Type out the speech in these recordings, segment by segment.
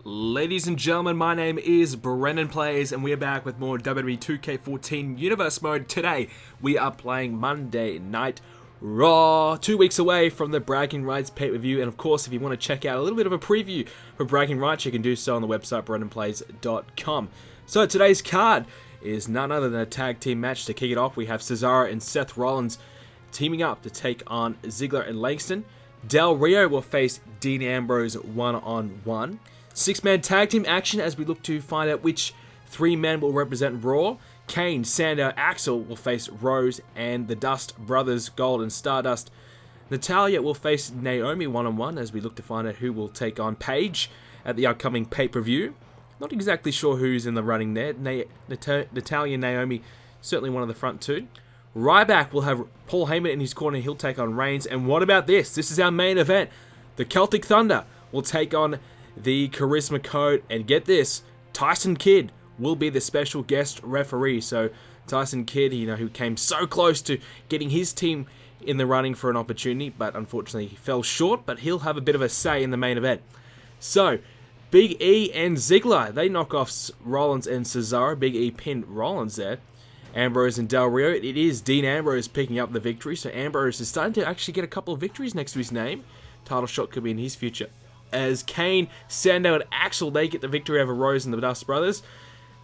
Ladies and gentlemen, my name is BrendenPlayz and we are back with more WWE 2k14 Universe Mode. Today, we are playing Monday Night Raw, 2 weeks away from the Bragging Rights pay-per-view. And of course, if you want to check out a little bit of a preview for Bragging Rights, you can do so on the website BrendenPlayz.com. So today's card is none other than a tag team match. To kick it off, we have Cesaro and Seth Rollins teaming up to take on Ziggler and Langston. Del Rio will face Dean Ambrose one-on-one. Six-man tag team action as we look to find out which three men will represent Raw. Kane, Sandow, Axel will face Rose and the Dust Brothers, Gold and Stardust. Natalya will face Naomi one-on-one as we look to find out who will take on Paige at the upcoming pay-per-view. Not exactly sure who's in the running there. Natalya and Naomi, certainly one of the front two. Ryback will have Paul Heyman in his corner. He'll take on Reigns. And what about this? This is our main event. The Celtic Thunder will take on the Charisma Code. And get this, Tyson Kidd will be the special guest referee. So Tyson Kidd, who came so close to getting his team in the running for an opportunity, but unfortunately he fell short. But he'll have a bit of a say in the main event. So Big E and Ziggler, they knock off Rollins and Cesaro. Big E pinned Rollins there. Ambrose and Del Rio, it is Dean Ambrose picking up the victory. So Ambrose is starting to actually get a couple of victories next to his name. Title shot could be in his future. As Kane, Sandow, and Axel, they get the victory over Rose and the Dust Brothers.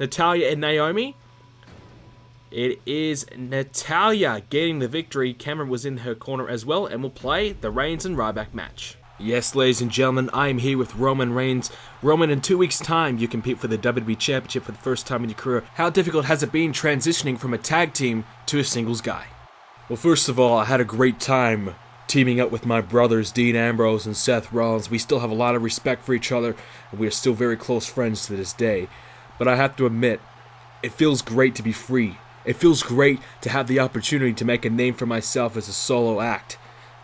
Natalya and Naomi. It is Natalya getting the victory. Cameron was in her corner as well and will play the Reigns and Ryback match. Yes, ladies and gentlemen, I am here with Roman Reigns. Roman, in 2 weeks' time, you compete for the WWE Championship for the first time in your career. How difficult has it been transitioning from a tag team to a singles guy? Well, first of all, I had a great time teaming up with my brothers, Dean Ambrose and Seth Rollins. We still have a lot of respect for each other, and we are still very close friends to this day. But I have to admit, it feels great to be free. It feels great to have the opportunity to make a name for myself as a solo act.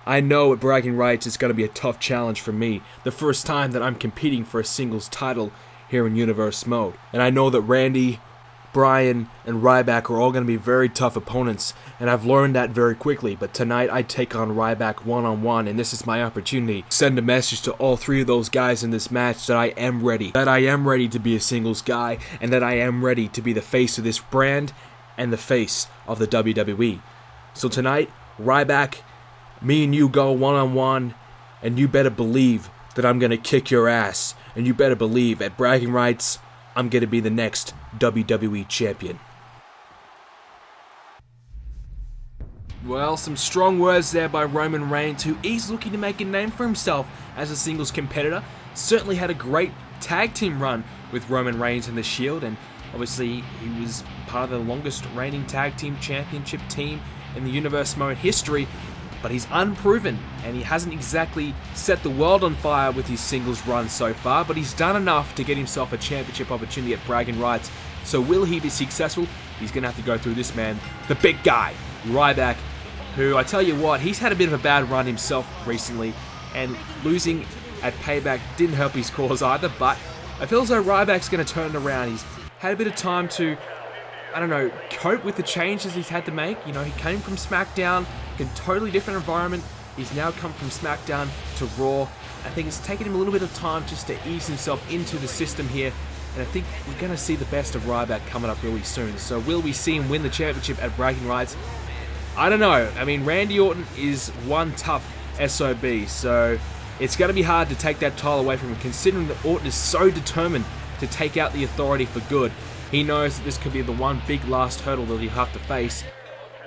I know at Bragging Rights it's going to be a tough challenge for me, the first time that I'm competing for a singles title here in Universe Mode. And I know that Randy, Bryan, and Ryback are all going to be very tough opponents, and I've learned that very quickly. But tonight I take on Ryback one-on-one, and this is my opportunity to send a message to all three of those guys in this match that I am ready. That I am ready to be a singles guy, and that I am ready to be the face of this brand and the face of the WWE. So tonight, Ryback, me and you go one-on-one, and you better believe that I'm going to kick your ass. And you better believe at Bragging Rights, I'm going to be the next WWE Champion. Well, some strong words there by Roman Reigns, who is looking to make a name for himself as a singles competitor. Certainly had a great tag team run with Roman Reigns and The Shield, and obviously he was part of the longest reigning tag team championship team in the Universe Mode history. But he's unproven, and he hasn't exactly set the world on fire with his singles run so far, but he's done enough to get himself a championship opportunity at Bragging Rights. So will he be successful? He's going to have to go through this man, the big guy, Ryback, who, I tell you what, he's had a bit of a bad run himself recently, and losing at Payback didn't help his cause either, but I feel as though Ryback's going to turn it around. He's had a bit of time to, cope with the changes he's had to make. He came from SmackDown, a totally different environment. He's now come from SmackDown to Raw. I think it's taken him a little bit of time just to ease himself into the system here, and I think we're going to see the best of Ryback coming up really soon. So will we see him win the championship at Bragging Rights? I don't know. Randy Orton is one tough SOB, so it's going to be hard to take that title away from him, considering that Orton is so determined to take out the Authority for good. He knows that this could be the one big last hurdle that he'll have to face.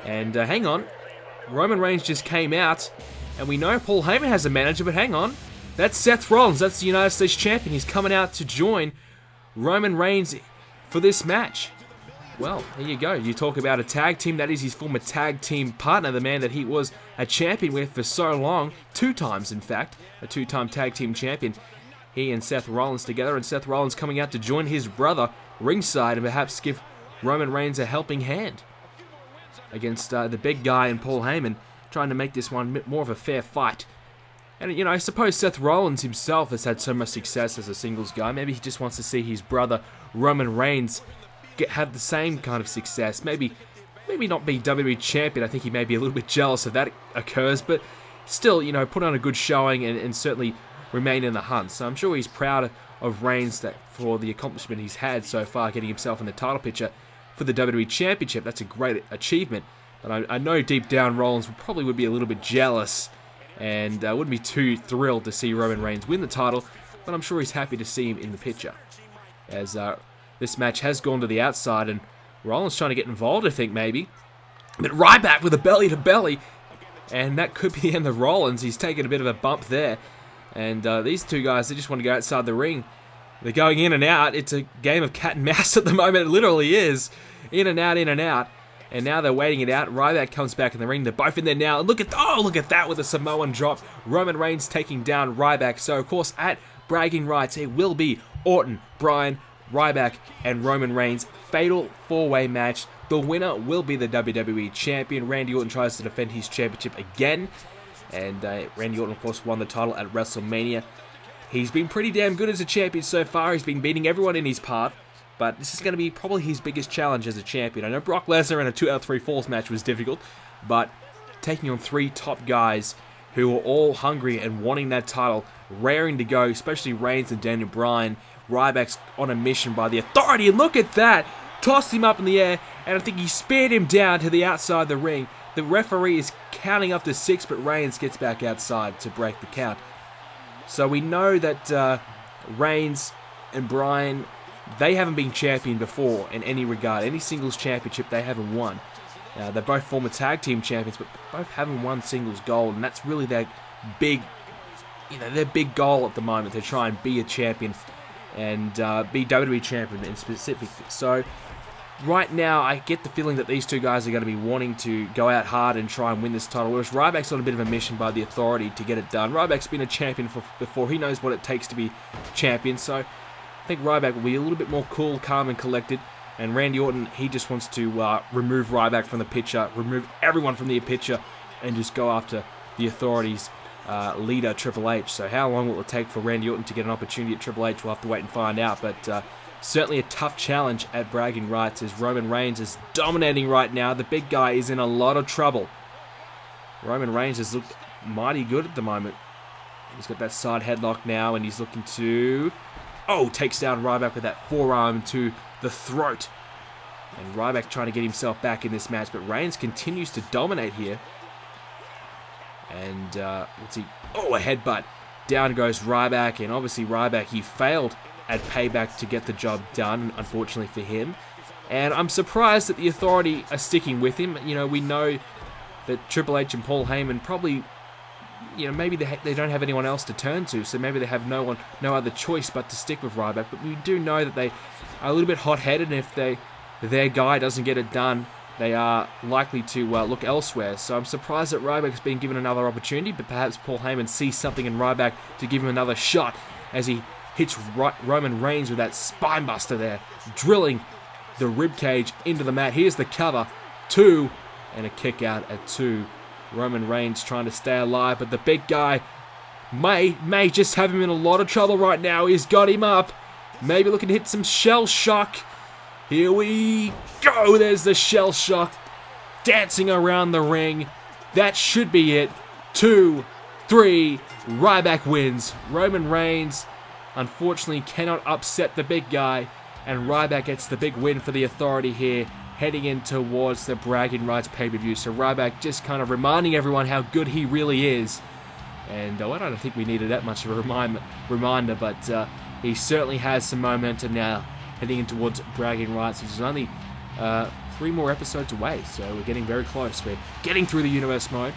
And hang on, Roman Reigns just came out, and we know Paul Heyman has a manager, but hang on, that's Seth Rollins, that's the United States Champion. He's coming out to join Roman Reigns for this match. Well, there you go. You talk about a tag team, that is his former tag team partner, the man that he was a champion with for so long, 2 times in fact, a 2-time tag team champion. He and Seth Rollins together, and Seth Rollins coming out to join his brother ringside and perhaps give Roman Reigns a helping hand against the big guy and Paul Heyman, trying to make this one more of a fair fight. And, I suppose Seth Rollins himself has had so much success as a singles guy. Maybe he just wants to see his brother Roman Reigns have the same kind of success. Maybe not be WWE Champion. I think he may be a little bit jealous if that occurs, but still, put on a good showing and certainly remain in the hunt. So I'm sure he's proud of Reigns that for the accomplishment he's had so far, getting himself in the title picture for the WWE Championship. That's a great achievement. But I know deep down Rollins probably would be a little bit jealous and wouldn't be too thrilled to see Roman Reigns win the title, but I'm sure he's happy to see him in the picture. As this match has gone to the outside, and Rollins trying to get involved, I think, maybe. But Ryback with a belly-to-belly, and that could be the end of Rollins. He's taken a bit of a bump there. And these two guys, they just want to go outside the ring. They're going in and out. It's a game of cat and mouse at the moment. It literally is. In and out, in and out. And now they're waiting it out. Ryback comes back in the ring. They're both in there now. Look at that with a Samoan drop. Roman Reigns taking down Ryback. So, of course, at Bragging Rights, it will be Orton, Bryan, Ryback, and Roman Reigns. Fatal four-way match. The winner will be the WWE Champion. Randy Orton tries to defend his championship again. And Randy Orton, of course, won the title at WrestleMania. He's been pretty damn good as a champion so far. He's been beating everyone in his path. But this is going to be probably his biggest challenge as a champion. I know Brock Lesnar in a 2 out of 3 falls match was difficult. But taking on 3 top guys who are all hungry and wanting that title, raring to go, especially Reigns and Daniel Bryan. Ryback's on a mission by the Authority. And look at that. Tossed him up in the air. And I think he speared him down to the outside of the ring. The referee is counting up to 6, but Reigns gets back outside to break the count. So we know that Reigns and Bryan, they haven't been champion before in any regard. Any singles championship they haven't won. They're both former tag team champions, but both haven't won singles gold, and that's really their big, their big goal at the moment, to try and be a champion and be WWE champion in specific. So right now, I get the feeling that these two guys are going to be wanting to go out hard and try and win this title, whereas Ryback's on a bit of a mission by the Authority to get it done. Ryback's been a champion before. He knows what it takes to be champion, so I think Ryback will be a little bit more cool, calm, and collected. And Randy Orton, he just wants to remove Ryback from the picture, remove everyone from the picture, and just go after the Authority's leader, Triple H. So how long will it take for Randy Orton to get an opportunity at Triple H? We'll have to wait and find out, but certainly a tough challenge at Bragging Rights, as Roman Reigns is dominating right now. The big guy is in a lot of trouble. Roman Reigns has looked mighty good at the moment. He's got that side headlock now, and he's looking to... takes down Ryback with that forearm to the throat. And Ryback trying to get himself back in this match, but Reigns continues to dominate here. And, what's he... a headbutt. Down goes Ryback, and obviously Ryback, he failed at Payback to get the job done, unfortunately for him. And I'm surprised that the Authority are sticking with him. We know that Triple H and Paul Heyman probably, maybe they don't have anyone else to turn to, so maybe they have no other choice but to stick with Ryback. But we do know that they are a little bit hot-headed, and if their guy doesn't get it done, they are likely to look elsewhere. So I'm surprised that Ryback's been given another opportunity, but perhaps Paul Heyman sees something in Ryback to give him another shot as he hits Roman Reigns with that spinebuster there, drilling the ribcage into the mat. Here's the cover, 2, and a kick out at 2. Roman Reigns trying to stay alive, but the big guy may just have him in a lot of trouble right now. He's got him up, maybe looking to hit some shell shock. Here we go, there's the shell shock, dancing around the ring. That should be it. 2, 3, Ryback wins. Roman Reigns unfortunately cannot upset the big guy, and Ryback gets the big win for the Authority here, heading in towards the Bragging Rights pay-per-view. So Ryback just kind of reminding everyone how good he really is. And I don't think we needed that much of a reminder, but he certainly has some momentum now, heading in towards Bragging Rights, which is only 3 more episodes away. So we're getting very close. We're getting through the universe mode,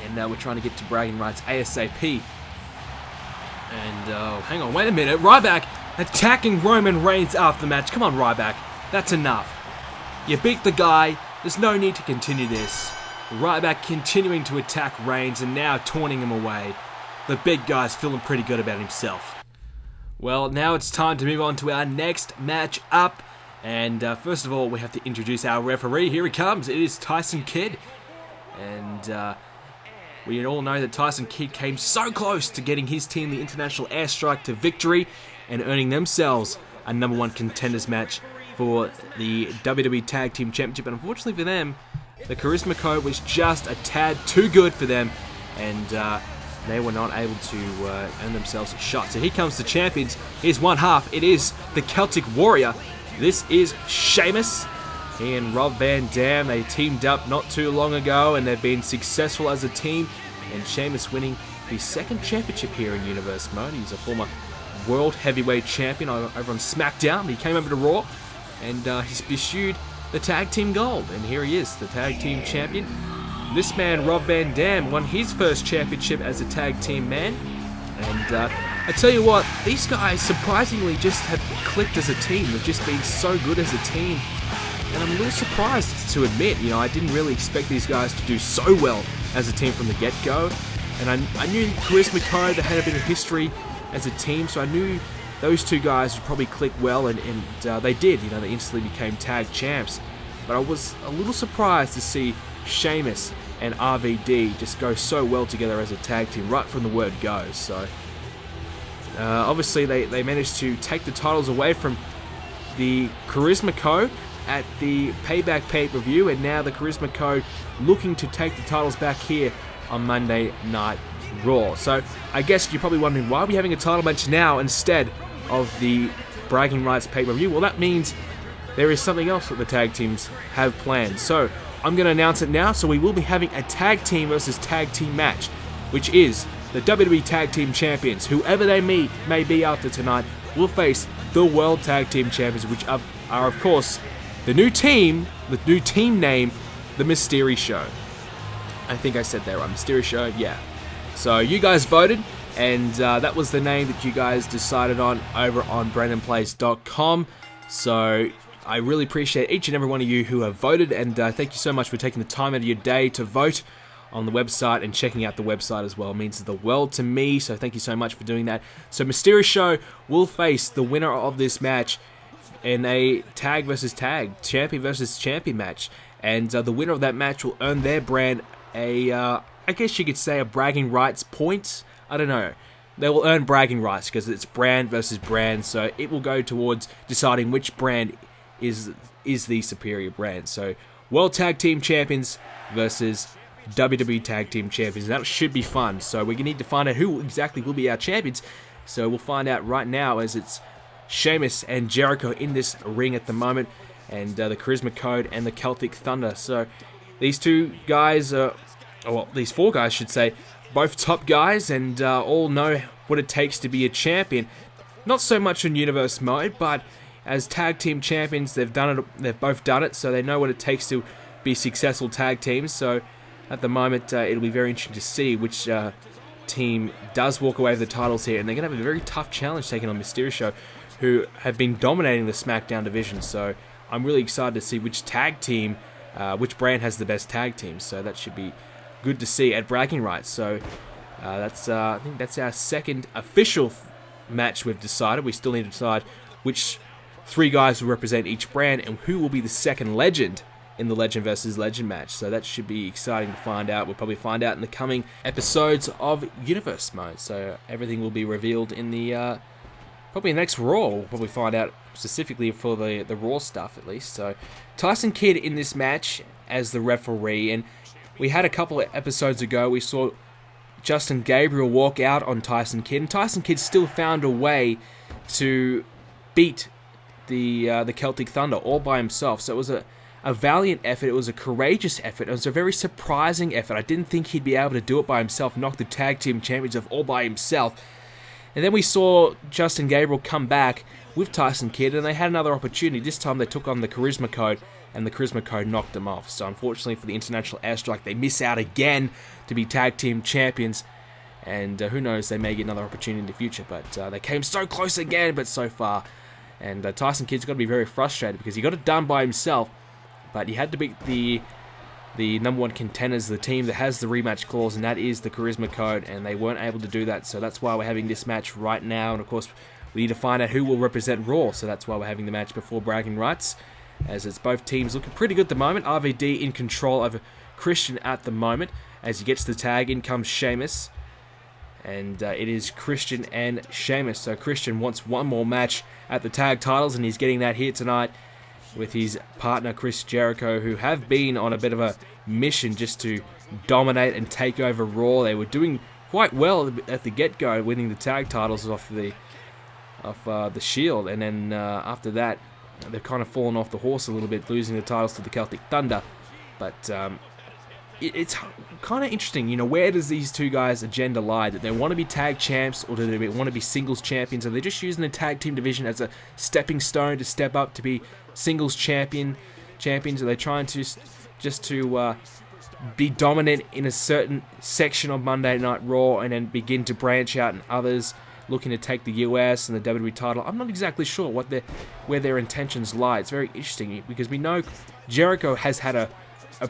and we're trying to get to Bragging Rights ASAP. And, hang on, wait a minute. Ryback attacking Roman Reigns after the match. Come on, Ryback. That's enough. You beat the guy. There's no need to continue this. Ryback continuing to attack Reigns and now taunting him away. The big guy's feeling pretty good about himself. Well, now it's time to move on to our next match up. And first of all, we have to introduce our referee. Here he comes. It is Tyson Kidd. And we all know that Tyson Kidd came so close to getting his team, the International Airstrike, to victory and earning themselves a #1 contenders match for the WWE Tag Team Championship. And unfortunately for them, the Charisma Code was just a tad too good for them. And they were not able to earn themselves a shot. So here comes the champions. Here's one half. It is the Celtic Warrior. This is Sheamus. He and Rob Van Dam, they teamed up not too long ago, and they've been successful as a team. And Sheamus winning his second championship here in Universe Mode. He's a former World Heavyweight Champion over on SmackDown. He came over to Raw, and he's pursued the Tag Team Gold. And here he is, the Tag Team Champion. This man, Rob Van Dam, won his first championship as a Tag Team man. And I tell you what, these guys surprisingly just have clicked as a team. They've just been so good as a team. And I'm a little surprised to admit, I didn't really expect these guys to do so well as a team from the get-go. And I knew Charisma Code, they had a bit of history as a team, so I knew those two guys would probably click well, and they did. They instantly became tag champs. But I was a little surprised to see Sheamus and RVD just go so well together as a tag team right from the word go. So obviously they managed to take the titles away from the Charisma Code at the Payback pay-per-view, and now the Charisma Code looking to take the titles back here on Monday Night Raw. So I guess you're probably wondering, why are we having a title match now instead of the Bragging Rights pay-per-view? Well, that means there is something else that the tag teams have planned. So I'm going to announce it now. So we will be having a tag team versus tag team match, which is the WWE Tag Team Champions, whoever they may be after tonight, will face the World Tag Team Champions, which are of course the new team name, the Mystery Show. I think I said that right, Mystery Show, yeah. So you guys voted, and that was the name that you guys decided on over on BrendenPlayz.com. So I really appreciate each and every one of you who have voted, and thank you so much for taking the time out of your day to vote on the website, and checking out the website as well. It means the world to me, so thank you so much for doing that. So Mysterio Show will face the winner of this match in a tag versus tag, champion versus champion match, and the winner of that match will earn their brand I guess you could say a bragging rights point. I don't know. They will earn bragging rights because it's brand versus brand, so it will go towards deciding which brand is the superior brand. So World Tag Team Champions versus WWE Tag Team Champions. That should be fun. So we need to find out who exactly will be our champions. So we'll find out right now, as it's Sheamus and Jericho in this ring at the moment, and the Charisma Code and the Celtic Thunder. So these two guys, these four guys should say, both top guys, and all know what it takes to be a champion. Not so much in Universe Mode, but as tag team champions, they've done it. They've both done it, so they know what it takes to be successful tag teams. So at the moment, it'll be very interesting to see which team does walk away with the titles here, and they're going to have a very tough challenge taking on Mysterio, who have been dominating the SmackDown division. So I'm really excited to see which tag team, which brand has the best tag team. So that should be good to see at bragging rights. So I think that's our second official match we've decided. We still need to decide which three guys will represent each brand and who will be the second legend in the Legend versus Legend match. So that should be exciting to find out. We'll probably find out in the coming episodes of Universe Mode. So everything will be revealed in the probably next Raw. We'll probably find out specifically for the Raw stuff at least. So Tyson Kidd in this match as the referee, and we had a couple of episodes ago, we saw Justin Gabriel walk out on Tyson Kidd, and Tyson Kidd still found a way to beat the Celtic Thunder all by himself. So it was a valiant effort, it was a courageous effort, it was a very surprising effort. I didn't think he'd be able to do it by himself, knock the Tag Team Champions off all by himself. And then we saw Justin Gabriel come back with Tyson Kidd, and they had another opportunity. This time they took on the Charisma Code, and the Charisma Code knocked them off. So unfortunately for the International Airstrike, they miss out again to be Tag Team Champions. And who knows, they may get another opportunity in the future. But they came so close again, but so far. And Tyson Kidd's got to be very frustrated because he got it done by himself. But he had to beat the number one contenders, the team that has the rematch clause, and that is the Charisma Code. And they weren't able to do that. So that's why we're having this match right now. And of course, we need to find out who will represent Raw. So that's why we're having the match before bragging rights, as it's both teams looking pretty good at the moment. RVD in control over Christian at the moment. As he gets the tag, in comes Sheamus. And it is Christian and Sheamus. So Christian wants one more match at the tag titles, and he's getting that here tonight with his partner Chris Jericho, who have been on a bit of a mission just to dominate and take over Raw. They were doing quite well at the get-go, winning the tag titles off the Shield, and then after that, they've kind of fallen off the horse a little bit, losing the titles to the Celtic Thunder. But it's kind of interesting, you know, where does these two guys' agenda lie? That they want to be tag champs, or do they want to be singles champions? Are they just using the tag team division as a stepping stone to step up to be singles champions? Are they trying to just to be dominant in a certain section of Monday Night Raw and then begin to branch out in others, looking to take the US and the WWE title? I'm not exactly sure where their intentions lie. It's very interesting because we know Jericho has had a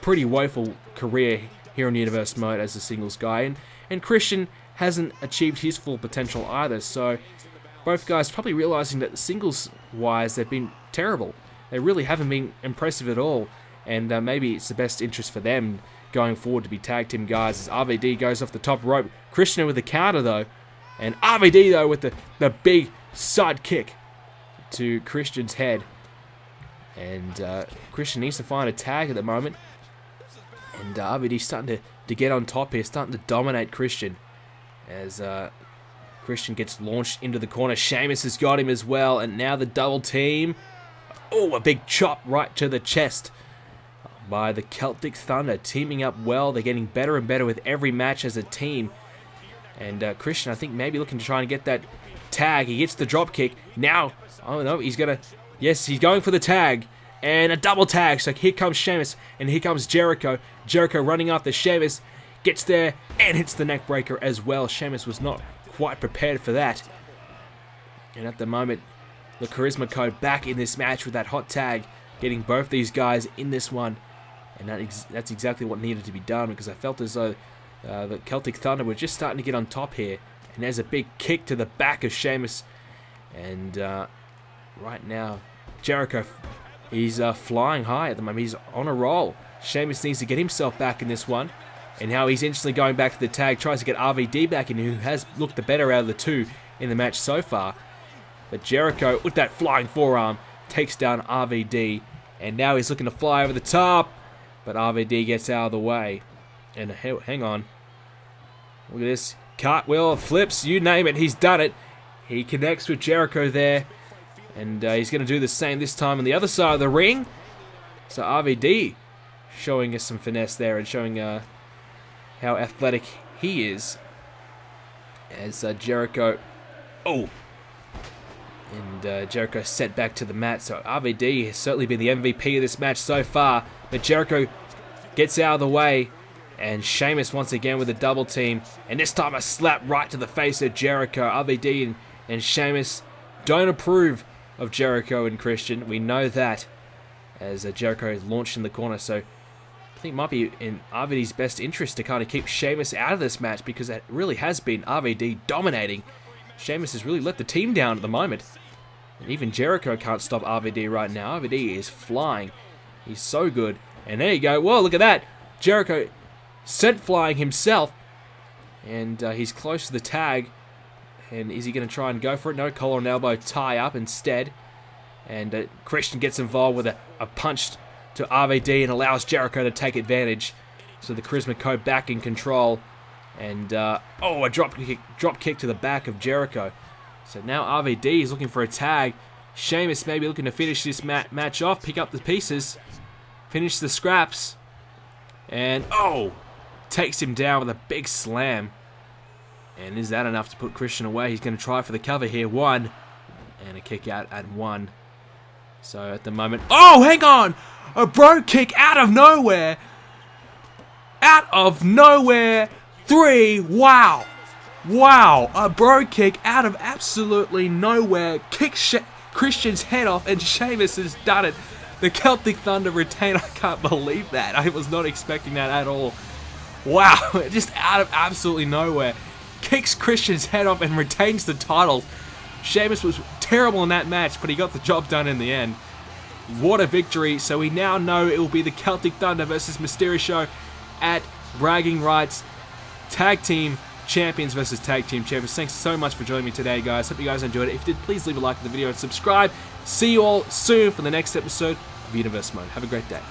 pretty woeful career here in Universe Mode as a singles guy, and Christian hasn't achieved his full potential either. So both guys probably realizing that singles-wise they've been terrible. They really haven't been impressive at all, and maybe it's the best interest for them going forward to be tag team guys as RVD goes off the top rope. Christian with the counter though, and RVD though with the big side kick to Christian's head. And Christian needs to find a tag at the moment. And RVD's starting to get on top here, starting to dominate Christian. As Christian gets launched into the corner. Sheamus has got him as well. And now the double team. Oh, a big chop right to the chest by the Celtic Thunder. Teaming up well. They're getting better and better with every match as a team. And Christian, I think, maybe looking to try and get that tag. He gets the drop kick. Now, oh no, he's going to... Yes, he's going for the tag. And a double tag. So here comes Sheamus. And here comes Jericho. Jericho running after Sheamus. Gets there and hits the neck breaker as well. Sheamus was not quite prepared for that. And at the moment, the Charisma Code back in this match with that hot tag. Getting both these guys in this one. And that's exactly what needed to be done. Because I felt as though the Celtic Thunder were just starting to get on top here. And there's a big kick to the back of Sheamus. And right now, Jericho, he's flying high at the moment. He's on a roll. Sheamus needs to get himself back in this one. And now he's instantly going back to the tag. Tries to get RVD back in, who has looked the better out of the two in the match so far. But Jericho, with that flying forearm, takes down RVD. And now he's looking to fly over the top. But RVD gets out of the way. And hang on. Look at this. Cartwheel, flips, you name it. He's done it. He connects with Jericho there. And he's going to do the same this time on the other side of the ring. So RVD showing us some finesse there and showing how athletic he is. As Jericho... Oh! And Jericho sent back to the mat. So RVD has certainly been the MVP of this match so far. But Jericho gets out of the way. And Sheamus once again with a double team. And this time a slap right to the face of Jericho. RVD and Sheamus don't approve of Jericho and Christian. We know that. As Jericho is launched in the corner. So I think it might be in RVD's best interest to kind of keep Sheamus out of this match. Because it really has been RVD dominating. Sheamus has really let the team down at the moment. And even Jericho can't stop RVD right now. RVD is flying. He's so good. And there you go. Whoa, look at that. Jericho sent flying himself. And he's close to the tag. And is he going to try and go for it? No, collar and elbow tie up instead. And Christian gets involved with a punch to RVD and allows Jericho to take advantage. So the Charisma Code back in control. And, a drop kick to the back of Jericho. So now RVD is looking for a tag. Sheamus maybe looking to finish this match off, pick up the pieces, finish the scraps. And, takes him down with a big slam. And is that enough to put Christian away? He's going to try for the cover here. 1. And a kick out at 1. So at the moment... Oh, hang on! A bro kick out of nowhere! Out of nowhere! 3! Wow! Wow! A bro kick out of absolutely nowhere. Kicks Christian's head off and Sheamus has done it. The Celtic Thunder retain. I can't believe that. I was not expecting that at all. Wow! Just out of absolutely nowhere. Kicks Christian's head off and retains the title. Sheamus was terrible in that match, but he got the job done in the end. What a victory. So we now know it will be the Celtic Thunder versus Mysterio at Bragging Rights. Tag Team Champions versus Tag Team Champions. Thanks so much for joining me today, guys. Hope you guys enjoyed it. If you did, please leave a like on the video and subscribe. See you all soon for the next episode of Universe Mode. Have a great day.